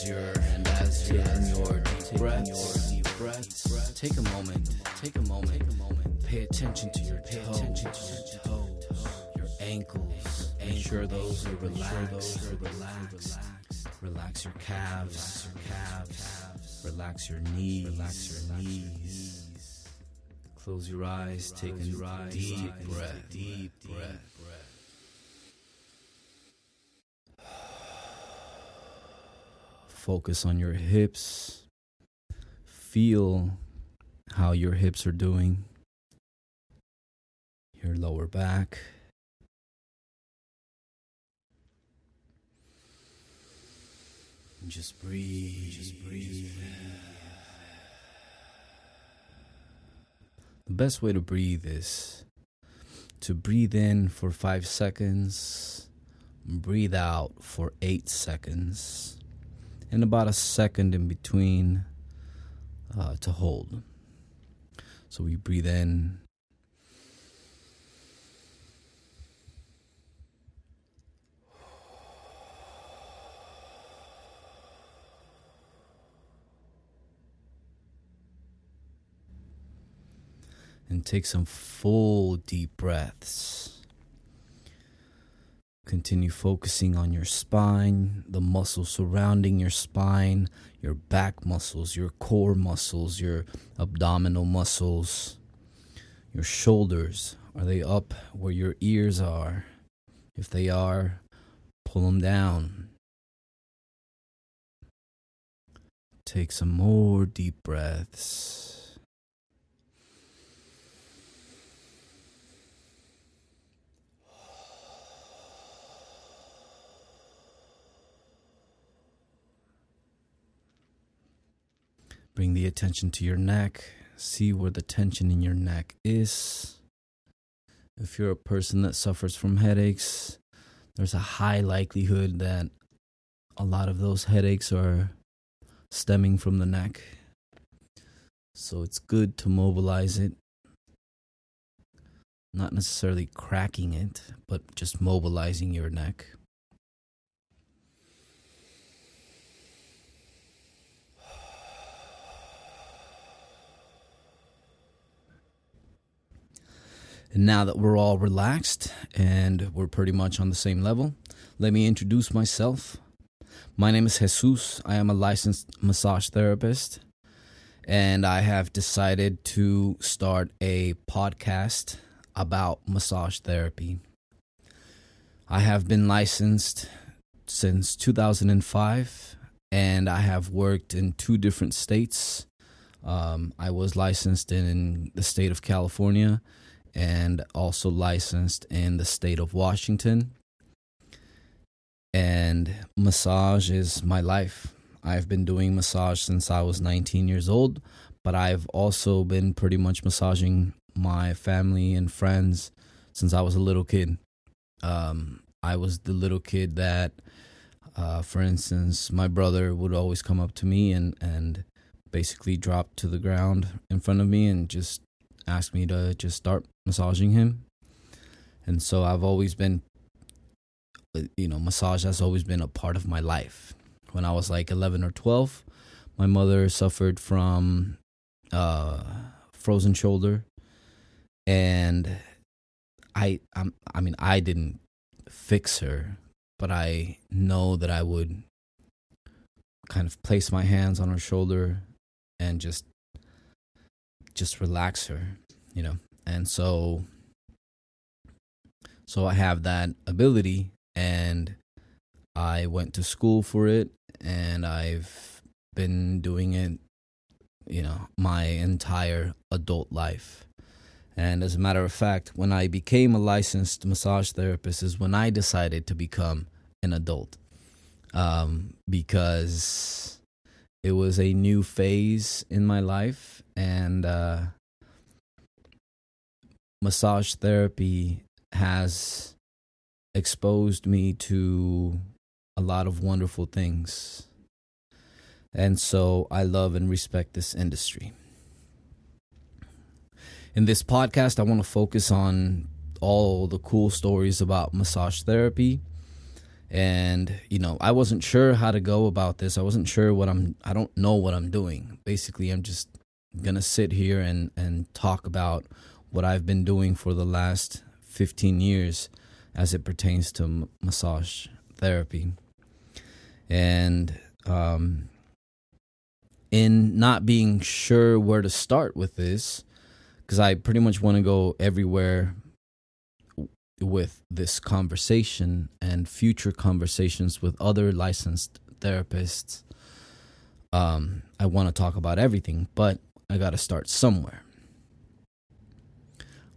taking your deep breaths, take a moment, pay attention to your toes, your ankles, ensure those are relaxed, relax your calves, relax your knees, close your eyes, take a deep breath. Focus on your hips. Feel how your hips are doing. Your lower back. Just breathe. The best way to breathe is to breathe in for 5 seconds, breathe out for 8 seconds. And about a second in between to hold. So we breathe in. And take some full deep breaths. Continue focusing on your spine, the muscles surrounding your spine, your back muscles, your core muscles, your abdominal muscles, your shoulders. Are they up where your ears are? If they are, pull them down. Take some more deep breaths. Bring the attention to your neck. See where the tension in your neck is. If you're a person that suffers from headaches, there's a high likelihood that a lot of those headaches are stemming from the neck. So it's good to mobilize it. Not necessarily cracking it, but just mobilizing your neck. And now that we're all relaxed and we're pretty much on the same level, let me introduce myself. My name is Jesus. I am a licensed massage therapist, and I have decided to start a podcast about massage therapy. I have been licensed since 2005, and I have worked in 2 different states. I was licensed in the state of California, and also licensed in the state of Washington. And massage is my life. I've been doing massage since I was 19 years old, but I've also been pretty much massaging my family and friends since I was a little kid. I was the little kid that, for instance, my brother would always come up to me and basically drop to the ground in front of me and just asked me to just start massaging him. And so I've always been, massage has always been a part of my life. When I was like 11 or 12, my mother suffered from frozen shoulder, and I didn't fix her, but I know that I would kind of place my hands on her shoulder and just relax her, and so I have that ability, and I went to school for it, and I've been doing it, my entire adult life. And as a matter of fact, when I became a licensed massage therapist is when I decided to become an adult, because it was a new phase in my life, and massage therapy has exposed me to a lot of wonderful things. And so I love and respect this industry. In this podcast, I want to focus on all the cool stories about massage therapy And, I wasn't sure how to go about this. I wasn't sure I don't know what I'm doing. Basically, I'm just going to sit here and talk about what I've been doing for the last 15 years as it pertains to massage therapy. And in not being sure where to start with this, because I pretty much want to go everywhere with this conversation and future conversations with other licensed therapists. I want to talk about everything, but I got to start somewhere,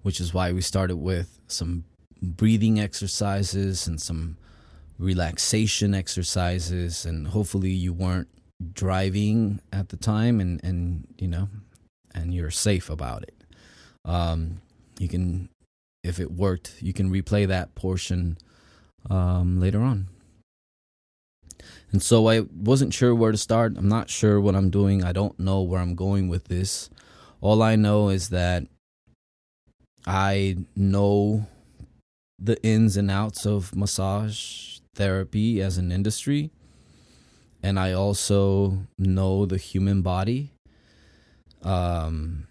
which is why we started with some breathing exercises and some relaxation exercises, and hopefully you weren't driving at the time and you're safe about it. You can, if it worked, you can replay that portion later on. And so I wasn't sure where to start. I'm not sure what I'm doing. I don't know where I'm going with this. All I know is that I know the ins and outs of massage therapy as an industry. And I also know the human body. And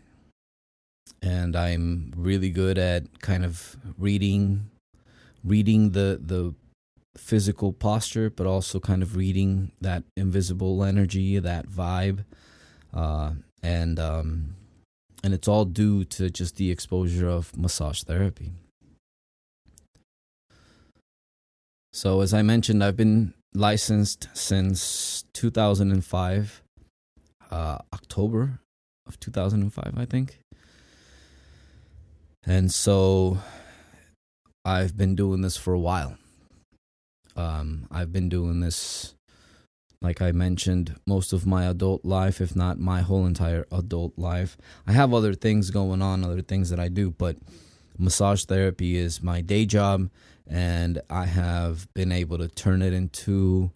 I'm really good at kind of reading the physical posture, but also kind of reading that invisible energy, that vibe. And it's all due to just the exposure of massage therapy. So as I mentioned, I've been licensed since 2005, October of 2005, I think. And so I've been doing this for a while. I've been doing this, like I mentioned, most of my adult life, if not my whole entire adult life. I have other things going on, other things that I do, but massage therapy is my day job, and I have been able to turn it into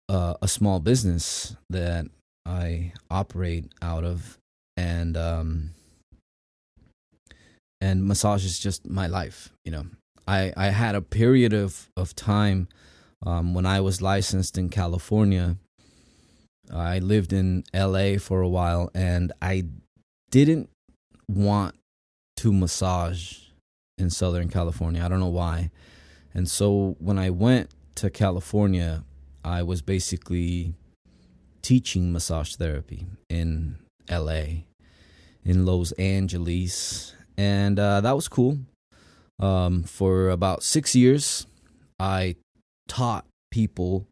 a small business that I operate out of, and massage is just my life. I had a period of time when I was licensed in California. I lived in LA for a while, and I didn't want to massage in Southern California. I don't know why. And so when I went to California, I was basically teaching massage therapy in LA, in Los Angeles. And that was cool. For about 6 years, I taught people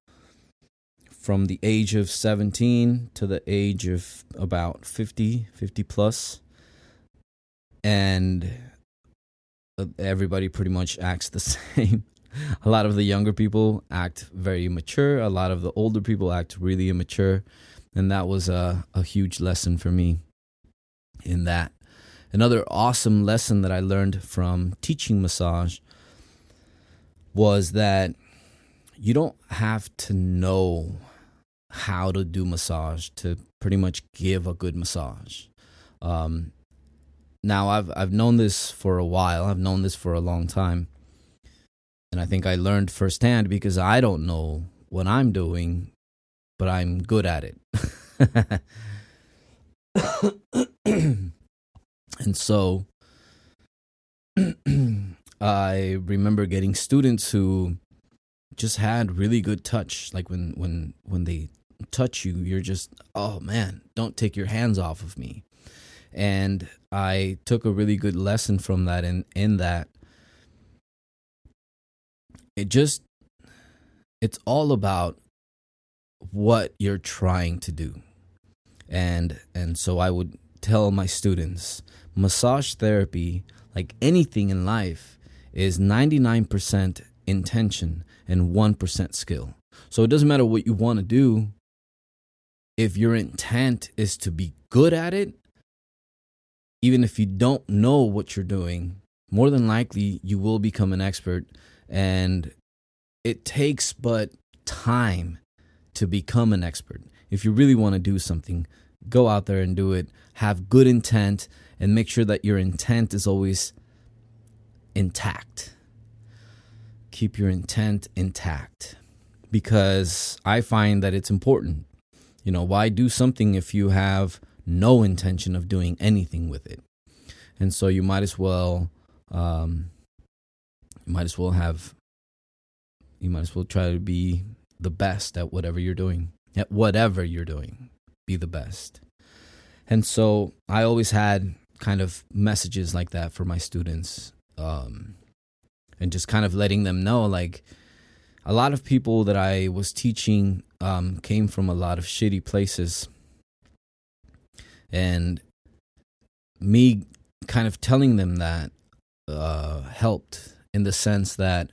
from the age of 17 to the age of about 50 plus. And everybody pretty much acts the same. A lot of the younger people act very mature. A lot of the older people act really immature. And that was a huge lesson for me in that. Another awesome lesson that I learned from teaching massage was that you don't have to know how to do massage to pretty much give a good massage. Now, I've known this for a while. I've known this for a long time. And I think I learned firsthand because I don't know what I'm doing, but I'm good at it. And so I remember getting students who just had really good touch. Like when they touch you, you're just, oh man, don't take your hands off of me. And I took a really good lesson from that in that it's all about what you're trying to do. And so I would tell my students, massage therapy, like anything in life, is 99% intention and 1% skill. So it doesn't matter what you want to do. If your intent is to be good at it, even if you don't know what you're doing, more than likely you will become an expert. And it takes but time to become an expert. If you really want to do something, go out there and do it. Have good intent and make sure that your intent is always intact. keep your intent intact, because I find that it's important. Why do something if you have no intention of doing anything with it? And so you might as well try to be the best at whatever you're doing. Be the best. And so I always had kind of messages like that for my students, and just kind of letting them know, like, a lot of people that I was teaching came from a lot of shitty places. And me kind of telling them that helped, in the sense that,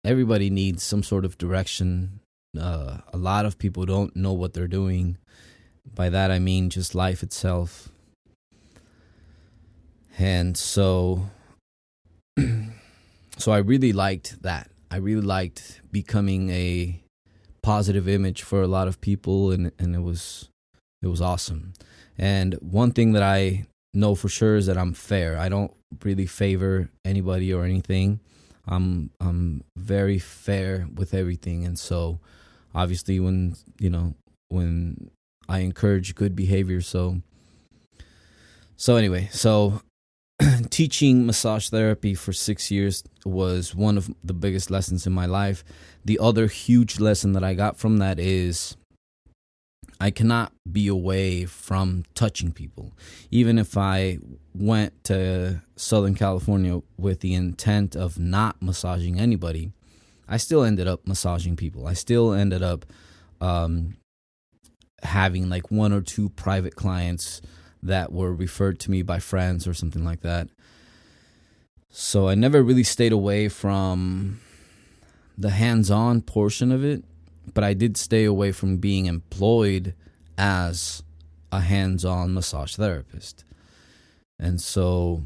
everybody needs some sort of direction. A lot of people don't know what they're doing. By that I mean just life itself. And so I really liked that. I really liked becoming a positive image for a lot of people, and it was awesome. And one thing that I know for sure is that I'm fair. I don't really favor anybody or anything. I'm very fair with everything. And so obviously when I encourage good behavior, so anyway, teaching massage therapy for 6 years was one of the biggest lessons in my life. The other huge lesson that I got from that is I cannot be away from touching people. Even if I went to Southern California with the intent of not massaging anybody, I still ended up massaging people. I still ended up having like one or two private clients that were referred to me by friends or something like that. So I never really stayed away from the hands-on portion of it, but I did stay away from being employed as a hands-on massage therapist. And so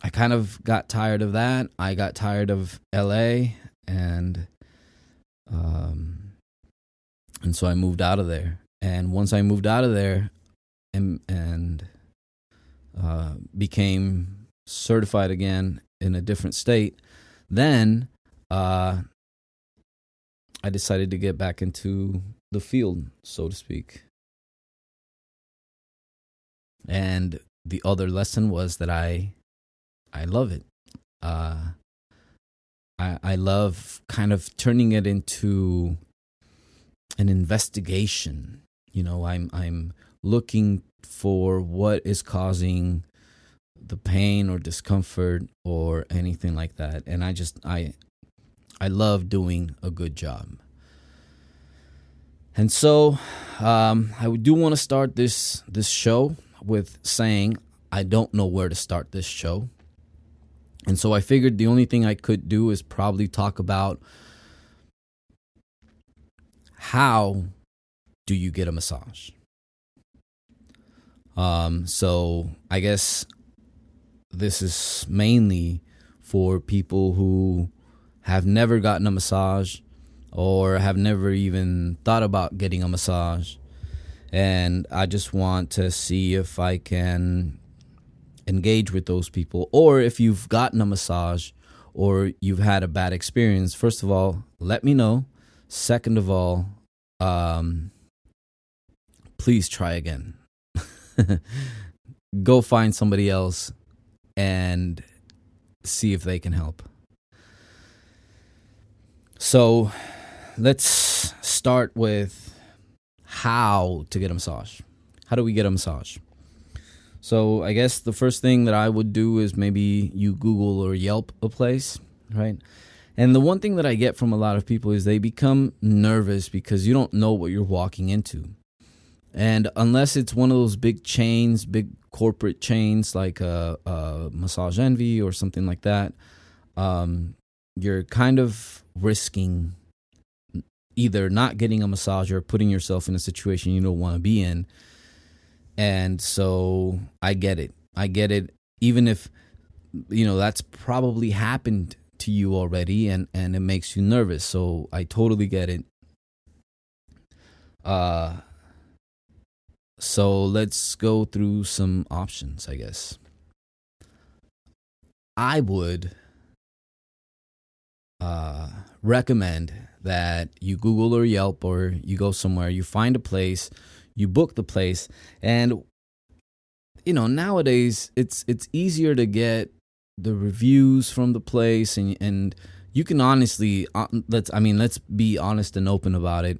I kind of got tired of that. I got tired of LA, and so I moved out of there. And once I moved out of there and became certified again in a different state, then I decided to get back into the field, so to speak. And the other lesson was that I love it. I love kind of turning it into an investigation. I'm looking for what is causing the pain or discomfort or anything like that. And I love doing a good job. And so I do want to start this show with saying I don't know where to start this show. And so I figured the only thing I could do is probably talk about how do you get a massage. So I guess this is mainly for people who have never gotten a massage or have never even thought about getting a massage. And I just want to see if I can engage with those people. Or if you've gotten a massage or you've had a bad experience, first of all, let me know. Second of all, please try again. Go find somebody else and see if they can help. So let's start with how to get a massage. How do we get a massage? So I guess the first thing that I would do is maybe you Google or Yelp a place, right? And the one thing that I get from a lot of people is they become nervous because you don't know what you're walking into. And unless it's one of those big chains, big corporate chains like Massage Envy or something like that, you're kind of risking either not getting a massage or putting yourself in a situation you don't want to be in. And so I get it. Even if, that's probably happened to you already and it makes you nervous. So I totally get it. So let's go through some options, I guess. I would recommend that you Google or Yelp or you go somewhere, you find a place, you book the place, and nowadays it's easier to get the reviews from the place, and you can honestly let's be honest and open about it.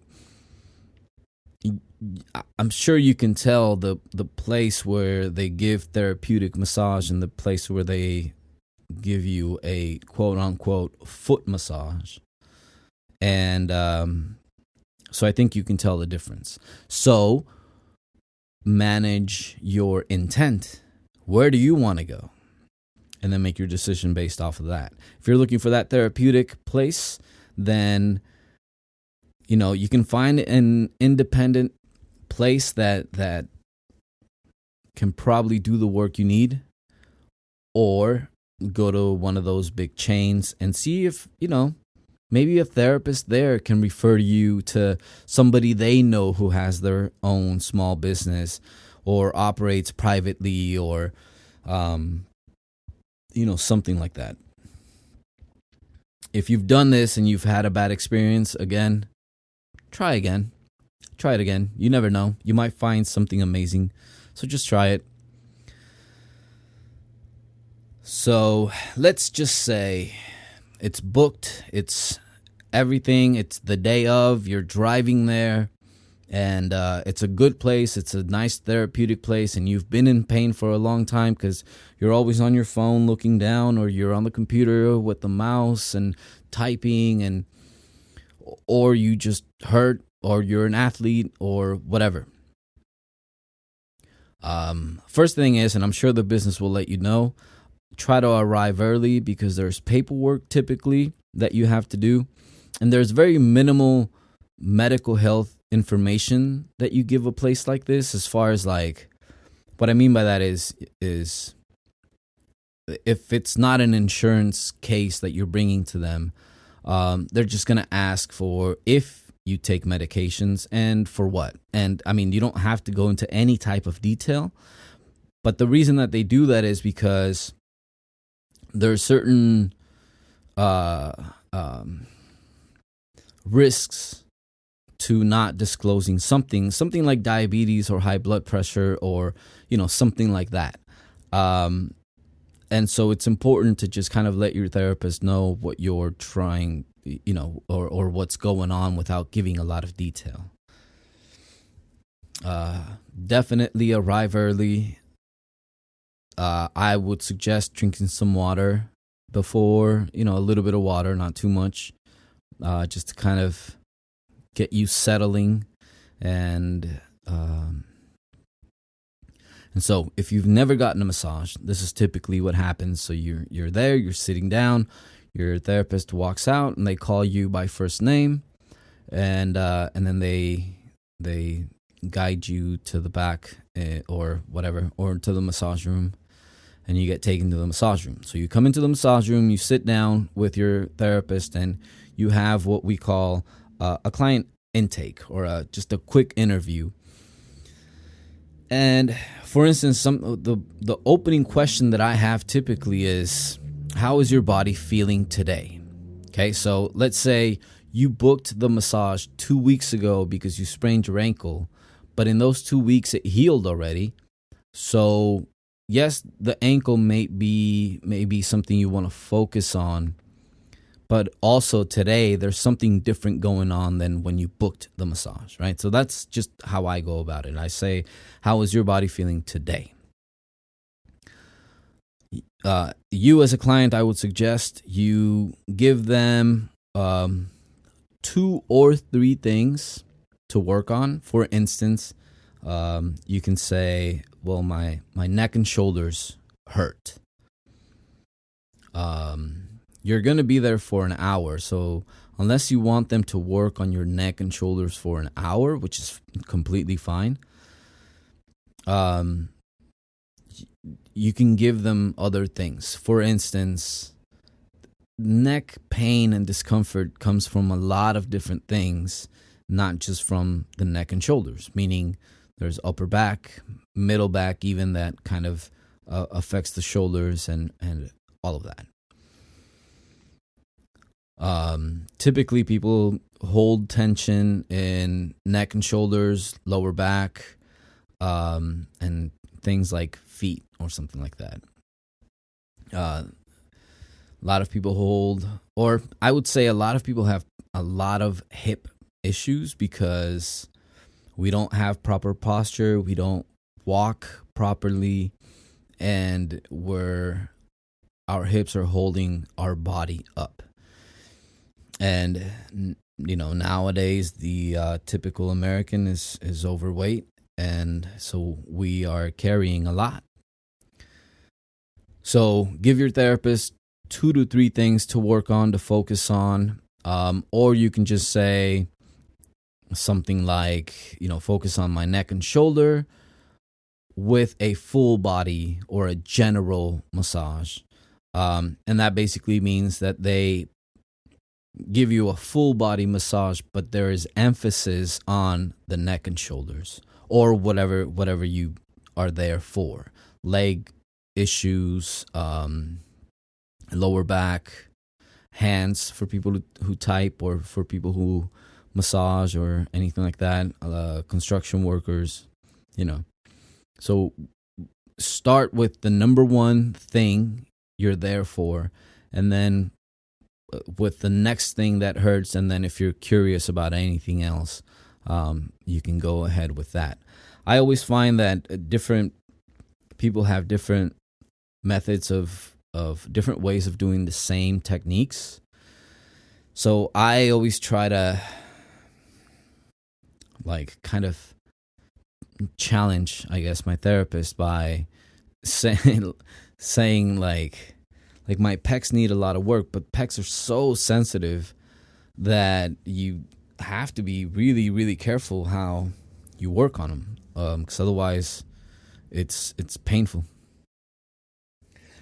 I'm sure you can tell the place where they give therapeutic massage and the place where they give you a quote unquote foot massage. And so I think you can tell the difference. So manage your intent. Where do you want to go? And then make your decision based off of that. If you're looking for that therapeutic place, then you can find an independent place that can probably do the work you need, or go to one of those big chains and see if maybe a therapist there can refer you to somebody they know who has their own small business or operates privately, or something like that. If you've done this and you've had a bad experience, again, try again. Try it again. You never know. You might find something amazing. So just try it. So let's just say it's booked. It's everything. It's the day of. You're driving there. And it's a good place. It's a nice therapeutic place. And you've been in pain for a long time because you're always on your phone looking down, or you're on the computer with the mouse and typing, or you just hurt, or you're an athlete, or whatever. First thing is, and I'm sure the business will let you know, try to arrive early, because there's paperwork typically that you have to do. And there's very minimal medical health information that you give a place like this, as far as like, what I mean by that is if it's not an insurance case that you're bringing to them, they're just going to ask for if you take medications and for what. And I mean, you don't have to go into any type of detail, but the reason that they do that is because there are certain risks to not disclosing something like diabetes or high blood pressure, or something like that. And so it's important to just kind of let your therapist know what you're trying, or what's going on, without giving a lot of detail. Definitely arrive early. I would suggest drinking some water before, a little bit of water, not too much, just to kind of get you settling. And so if you've never gotten a massage, this is typically what happens. So you're there, you're sitting down, your therapist walks out, and they call you by first name, and then they guide you to the back, or whatever, or to the massage room, and you get taken to the massage room. So you come into the massage room, you sit down with your therapist, and you have what we call a client intake, or just a quick interview. And for instance, the opening question that I have typically is, how is your body feeling today? Okay, so let's say you booked the massage 2 weeks ago because you sprained your ankle, but in those 2 weeks it healed already. So yes, the ankle may be something you want to focus on, but also today there's something different going on than when you booked the massage, right? So that's just how I go about it. I say, how is your body feeling today? You as a client, I would suggest you give them 2 or 3 things to work on. For instance, you can say, well, my neck and shoulders hurt. You're going to be there for an hour. So unless you want them to work on your neck and shoulders for an hour, which is completely fine, you can give them other things. For instance, neck pain and discomfort comes from a lot of different things, not just from the neck and shoulders, meaning there's upper back, middle back, even that kind of affects the shoulders and all of that. Typically, people hold tension in neck and shoulders, lower back, and things like feet or something like that. A lot of people hold, or I would say a lot of people have a lot of hip issues because we don't have proper posture, we don't walk properly, and our hips are holding our body up. And nowadays the typical American is overweight, and so we are carrying a lot. So give your therapist 2 to 3 things to work on, to focus on, or you can just say something like, focus on my neck and shoulder with a full body or a general massage. And that basically means that they give you a full body massage, but there is emphasis on the neck and shoulders or whatever you are there for. Leg issues, lower back, hands for people who type or for people who massage or anything like that, construction workers, So start with the number one thing you're there for, and then with the next thing that hurts, and then if you're curious about anything else, you can go ahead with that. I always find that different people have different methods of different ways of doing the same techniques. So I always try to kind of challenge, I guess, my therapist by saying like my pecs need a lot of work, but pecs are so sensitive that you have to be really, really careful how you work on them, because otherwise it's painful.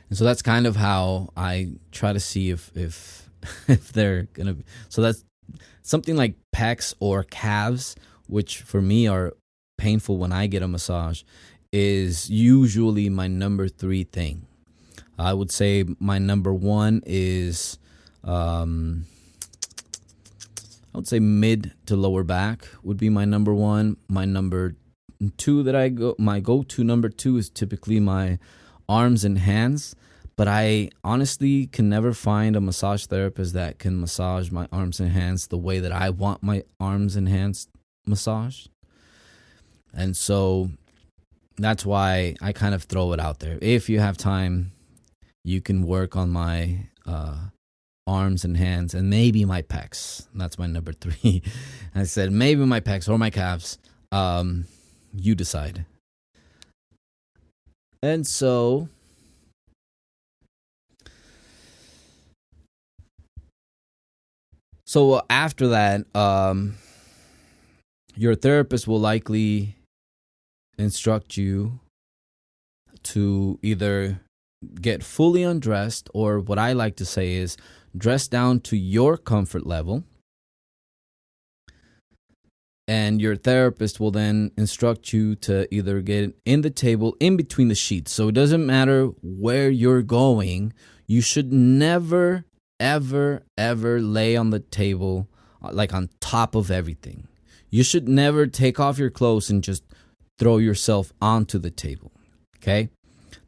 And so that's kind of how I try to see if they're gonna be. So that's something like pecs or calves, which for me are painful when I get a massage, is usually my number 3 thing. I would say my number 1 is, I would say mid to lower back would be my number 1. My number 2 my go-to number 2 is typically my arms and hands. But I honestly can never find a massage therapist that can massage my arms and hands the way that I want my arms and hands massaged. And so that's why I kind of throw it out there. If you have time, you can work on my arms and hands and maybe my pecs. That's my number 3. I said maybe my pecs or my calves. You decide. And so after that, your therapist will likely instruct you to either get fully undressed, or what I like to say is dress down to your comfort level. And your therapist will then instruct you to either get in the table in between the sheets. So it doesn't matter where you're going. You should never, ever, ever lay on the table like on top of everything. You should never take off your clothes and just throw yourself onto the table. Okay?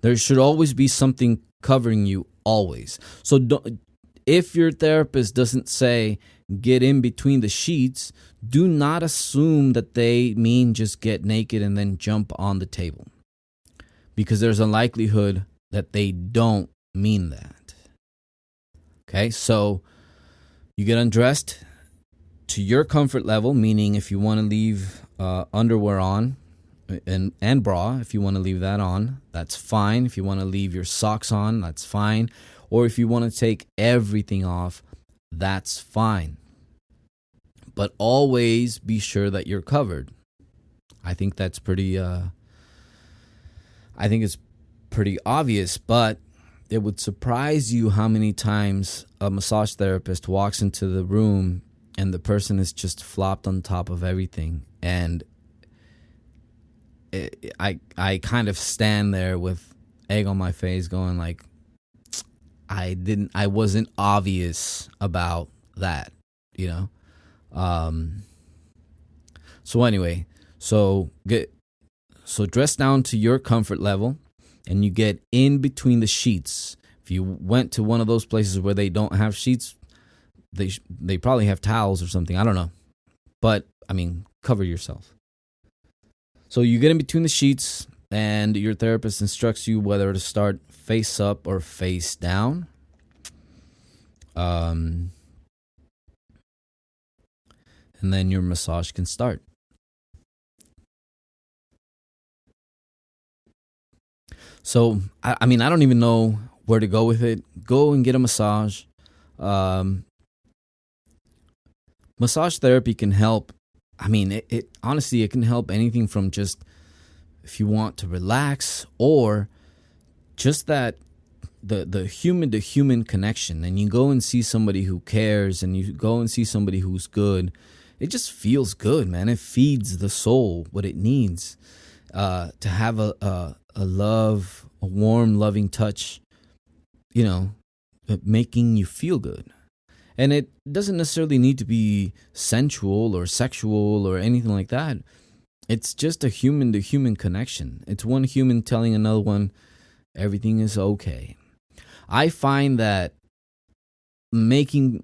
There should always be something covering you, always. So if your therapist doesn't say get in between the sheets, do not assume that they mean just get naked and then jump on the table, because there's a likelihood that they don't mean that. Okay, so you get undressed to your comfort level, meaning if you want to leave underwear on and bra, if you want to leave that on, that's fine. If you want to leave your socks on, that's fine. Or if you want to take everything off, that's fine. But always be sure that you're covered. I think that's pretty, I think it's pretty obvious, but it would surprise you how many times a massage therapist walks into the room and the person is just flopped on top of everything. And I kind of stand there with egg on my face going like, I wasn't obvious about that, you know. Um, so anyway, so dress down to your comfort level, and you get in between the sheets. If you went to one of those places where they don't have sheets, they probably have towels or something. I don't know, but I mean, cover yourself. So you get in between the sheets, and your therapist instructs you whether to start face up or face down. And then your massage can start. So, I mean, I don't even know where to go with it. Go and get a massage. Um, Massage therapy can help. I mean, it honestly, it can help anything from just if you want to relax, or just that the human to human connection, and you go and see somebody who cares, and you go and see somebody who's good. It just feels good, man. It feeds the soul what it needs, to have a love, a warm, loving touch, you know, making you feel good. And it doesn't necessarily need to be sensual or sexual or anything like that. It's just a human to human connection. It's one human telling another one everything is okay. I find that making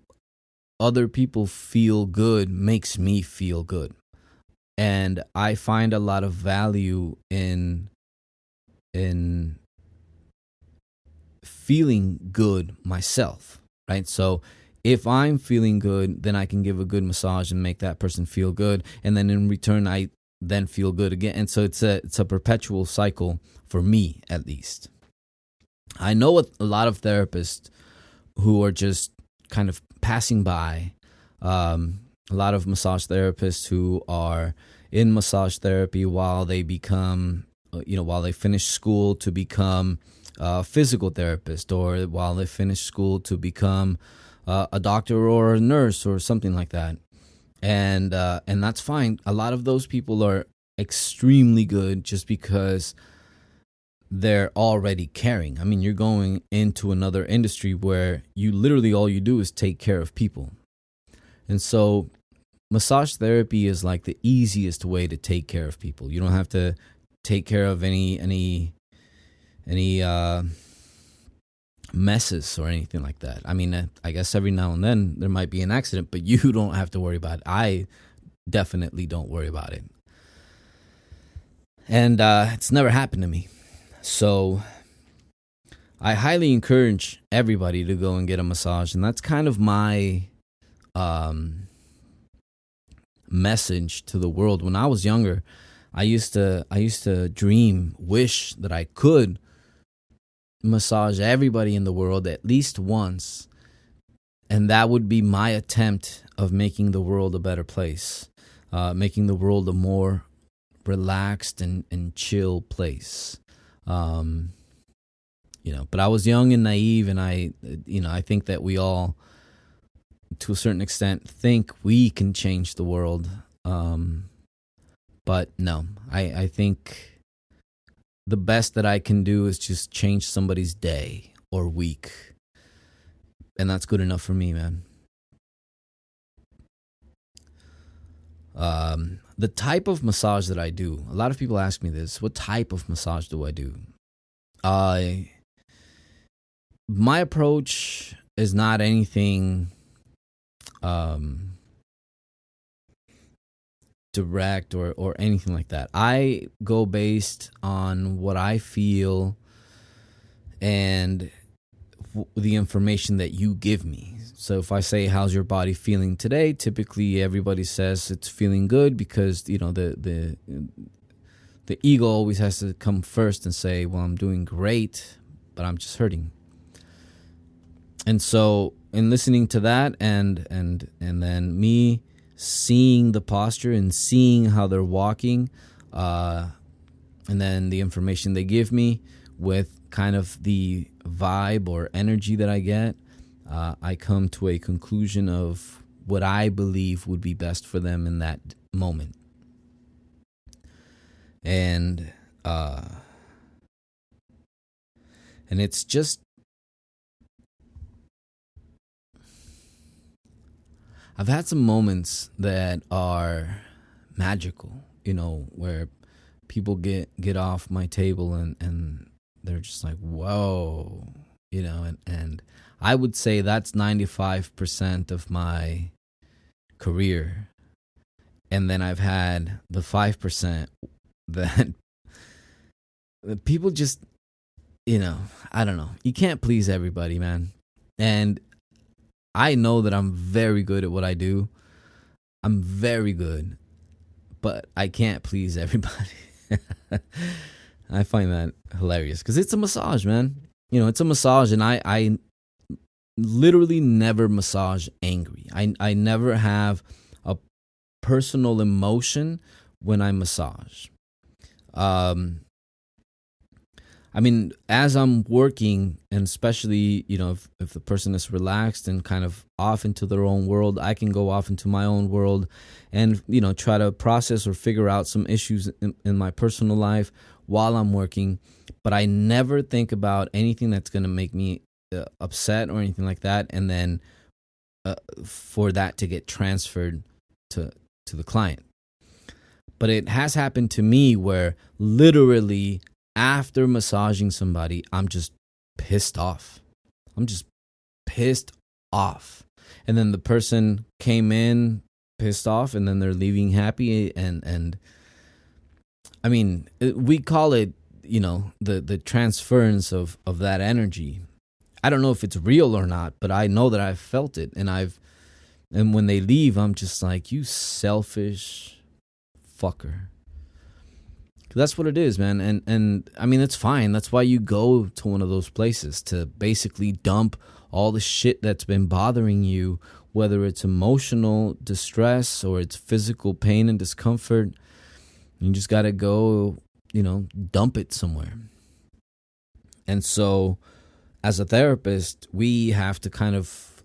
other people feel good makes me feel good. And I find a lot of value in feeling good myself, right? So if I'm feeling good, then I can give a good massage and make that person feel good, and then in return I then feel good again. And so it's a perpetual cycle for me, at least. I know a lot of therapists who are just kind of passing by. A lot of massage therapists who are in massage therapy while they become, while they finish school to become a physical therapist, or while they finish school to become a doctor or a nurse or something like that. And that's fine. A lot of those people are extremely good just because they're already caring. I mean, you're going into another industry where you literally all you do is take care of people. And so massage therapy is like the easiest way to take care of people. You don't have to take care of any messes or anything like that. I mean, I guess every now and then there might be an accident, but you don't have to worry about it. I definitely don't worry about it. And it's never happened to me. So I highly encourage everybody to go and get a massage. And that's kind of my message to the world. When I was younger, I used to wish that I could massage everybody in the world at least once. And that would be my attempt of making the world a better place, making the world a more relaxed and chill place. But I was young and naive, and I think that we all, to a certain extent, think we can change the world. But no, I think the best that I can do is just change somebody's day or week. And that's good enough for me, man. The type of massage that I do, a lot of people ask me this: what type of massage do I do? My approach is not anything direct or anything like that. I go based on what I feel and the information that you give me. So if I say, how's your body feeling today? Typically everybody says it's feeling good, because the ego always has to come first and say, well, I'm doing great, but I'm just hurting. And so in listening to that and then me seeing the posture and seeing how they're walking, and then the information they give me with kind of the vibe or energy that I get, I come to a conclusion of what I believe would be best for them in that moment. And it's just, I've had some moments that are magical, where people get off my table and they're just like, whoa, and I would say that's 95% of my career. And then I've had the 5% that people just, I don't know. You can't please everybody, man. And I know that I'm very good at what I do. I'm very good, but I can't please everybody. I find that hilarious because it's a massage, man. It's a massage, and I literally never massage angry. I never have a personal emotion when I massage. I mean, as I'm working, and especially, if the person is relaxed and kind of off into their own world, I can go off into my own world and, try to process or figure out some issues in my personal life while I'm working. But I never think about anything that's going to make me upset or anything like that. And then for that to get transferred to the client. But it has happened to me where literally after massaging somebody, I'm just pissed off. I'm just pissed off. And then the person came in pissed off, and then they're leaving happy. And I mean, we call it, the transference of that energy. I don't know if it's real or not, but I know that I've felt it. And when they leave, I'm just like, you selfish fucker. That's what it is, man. And I mean, it's fine. That's why you go to one of those places, to basically dump all the shit that's been bothering you, whether it's emotional distress or it's physical pain and discomfort. You just got to go, dump it somewhere. And so as a therapist, we have to kind of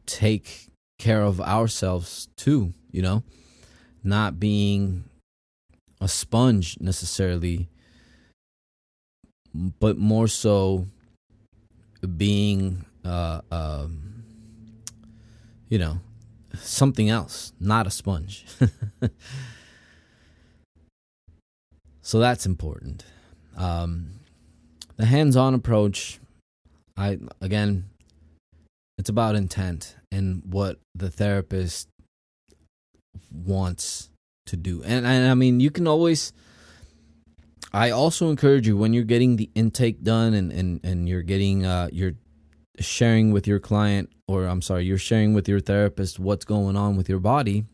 take care of ourselves too, not being a sponge necessarily, but more so being, something else, not a sponge. So that's important. The hands-on approach, it's about intent and what the therapist wants to do. And I mean, you can always, I also encourage you, when you're getting the intake done and you're getting, you're sharing with your client, you're sharing with your therapist what's going on with your body,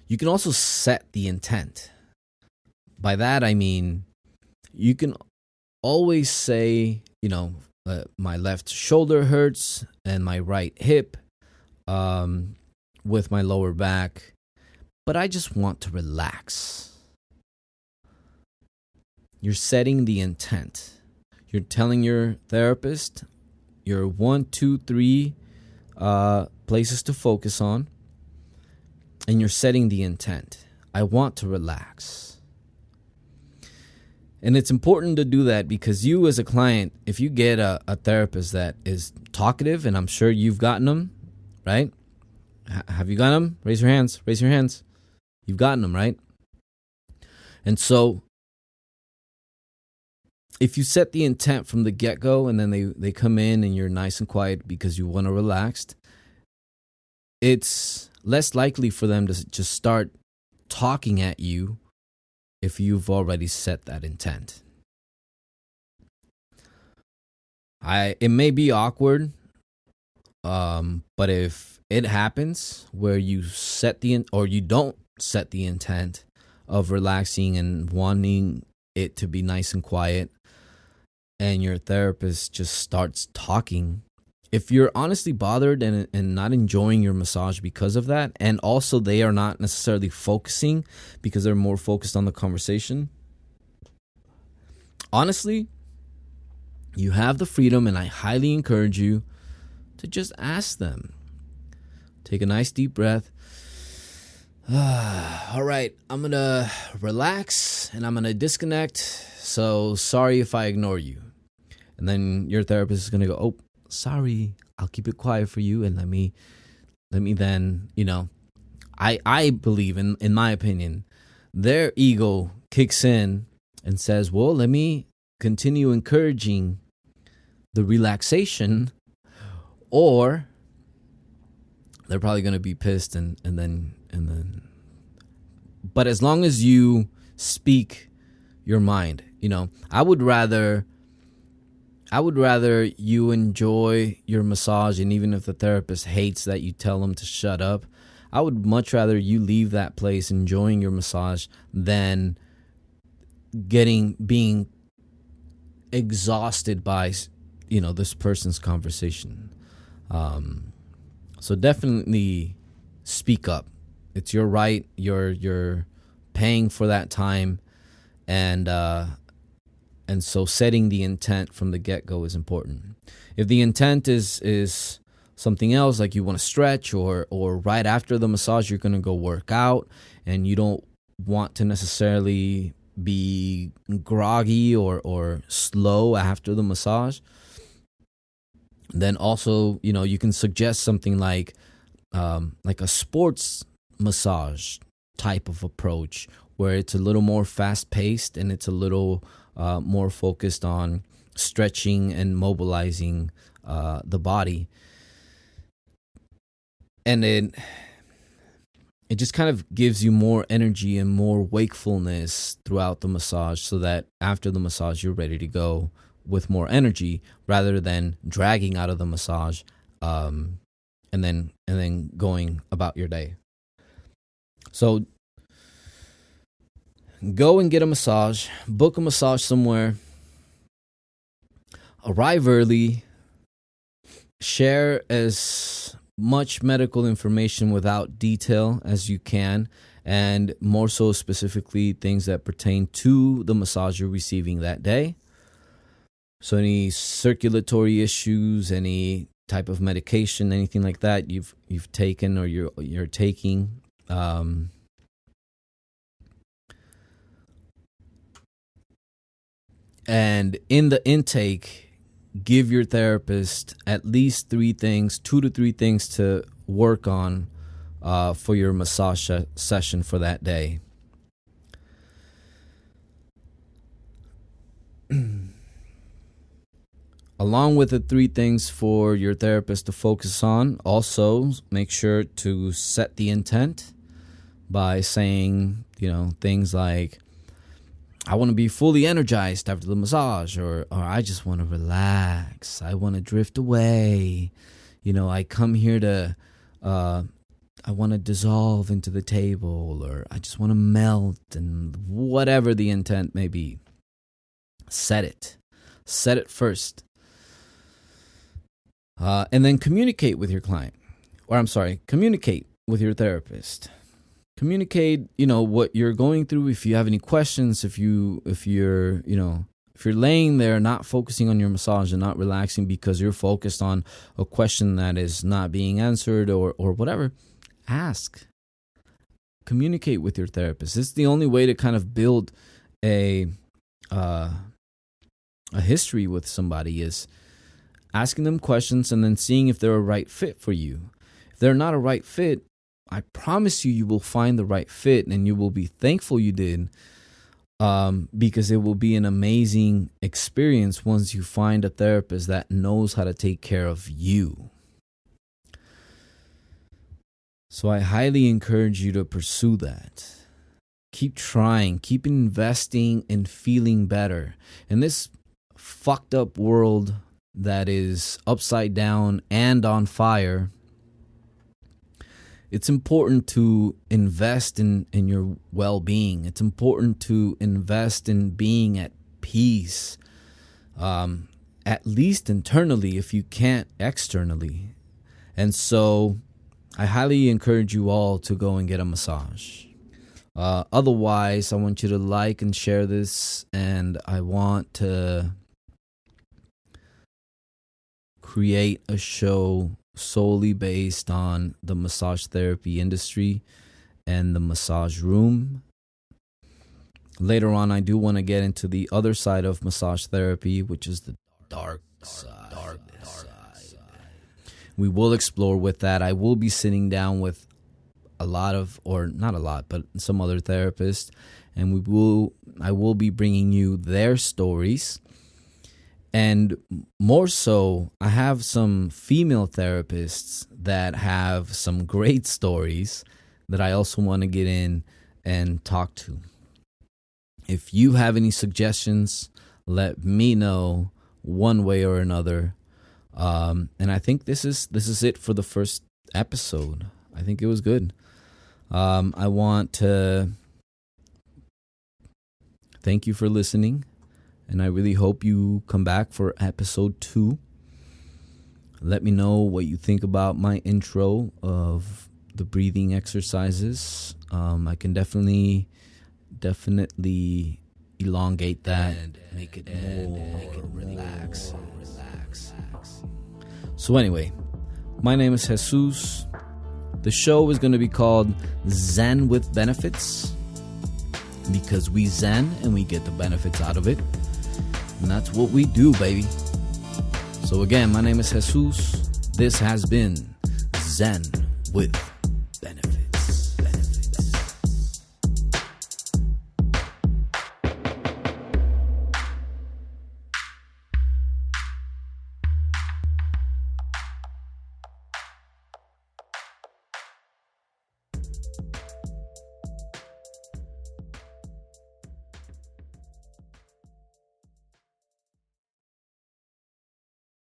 you can also set the intent. By that, I mean, you can always say, my left shoulder hurts and my right hip, with my lower back, but I just want to relax. You're setting the intent. You're telling your therapist your 1, 2, 3 places to focus on, and you're setting the intent. I want to relax. And it's important to do that because you as a client, if you get a therapist that is talkative, and I'm sure you've gotten them, right? Have you gotten them? Raise your hands. Raise your hands. You've gotten them, right? And so if you set the intent from the get-go and then they come in and you're nice and quiet because you want to relax, it's less likely for them to just start talking at you if you've already set that intent. It may be awkward, but if it happens where you set or you don't set the intent of relaxing and wanting it to be nice and quiet, and your therapist just starts talking, if you're honestly bothered and not enjoying your massage because of that, and also they are not necessarily focusing because they're more focused on the conversation, honestly, you have the freedom, and I highly encourage you to just ask them. Take a nice deep breath. All right, I'm going to relax and I'm going to disconnect. So sorry if I ignore you. And then your therapist is going to go, oh, sorry, I'll keep it quiet for you and let me let me then, I believe, in my opinion, their ego kicks in and says, well, let me continue encouraging the relaxation, or they're probably going to be pissed and then but as long as you speak your mind, I would rather you enjoy your massage, and even if the therapist hates that you tell them to shut up, I would much rather you leave that place enjoying your massage than being exhausted by this person's conversation. So definitely speak up. It's your right. You're paying for that time, and so setting the intent from the get-go is important. If the intent is something else, like you want to stretch, or right after the massage you're going to go work out, and you don't want to necessarily be groggy or slow after the massage, then also, you can suggest something like a sports massage type of approach, where it's a little more fast-paced and it's a little more focused on stretching and mobilizing the body. And it just kind of gives you more energy and more wakefulness throughout the massage, so that after the massage you're ready to go with more energy, rather than dragging out of the massage and then going about your day. So go and get a massage, book a massage somewhere, arrive early, share as much medical information without detail as you can, and more so specifically things that pertain to the massage you're receiving that day. So any circulatory issues, any type of medication, anything like that you've taken or you're taking, and in the intake, give your therapist at least 2 to 3 things to work on for your massage session for that day. Along with the 3 things for your therapist to focus on, also make sure to set the intent by saying, things like, I want to be fully energized after the massage, or I just want to relax. I want to drift away. I come here to, I want to dissolve into the table, or I just want to melt, and whatever the intent may be. Set it first. And then communicate with your client, communicate with your therapist. Communicate, what you're going through. If you have any questions, if you're laying there not focusing on your massage and not relaxing because you're focused on a question that is not being answered or whatever, ask. Communicate with your therapist. It's the only way to kind of build a history with somebody, is asking them questions and then seeing if they're a right fit for you. If they're not a right fit, I promise you will find the right fit, and you will be thankful you did, because it will be an amazing experience once you find a therapist that knows how to take care of you. So I highly encourage you to pursue that. Keep trying, keep investing in feeling better. In this fucked up world that is upside down and on fire, it's important to invest in your well-being. It's important to invest in being at peace, at least internally, if you can't externally. And so I highly encourage you all to go and get a massage. Otherwise, I want you to like and share this, and I want to create a show solely based on the massage therapy industry and the massage room. Later on, I do want to get into the other side of massage therapy, which is the dark side. we will explore with that. I will be sitting down with a lot of, or not a lot, but some other therapists, and I will be bringing you their stories. And more so, I have some female therapists that have some great stories that I also want to get in and talk to. If you have any suggestions, let me know one way or another. And I think this is it for the first episode. I think it was good. I want to thank you for listening. And I really hope you come back for episode 2. Let me know what you think about my intro of the breathing exercises. I can definitely elongate that and make it more relax. So anyway, my name is Jesus. The show is going to be called Zen with Benefits, because we zen and we get the benefits out of it. And that's what we do, baby. So again, my name is Jesus. This has been Zen with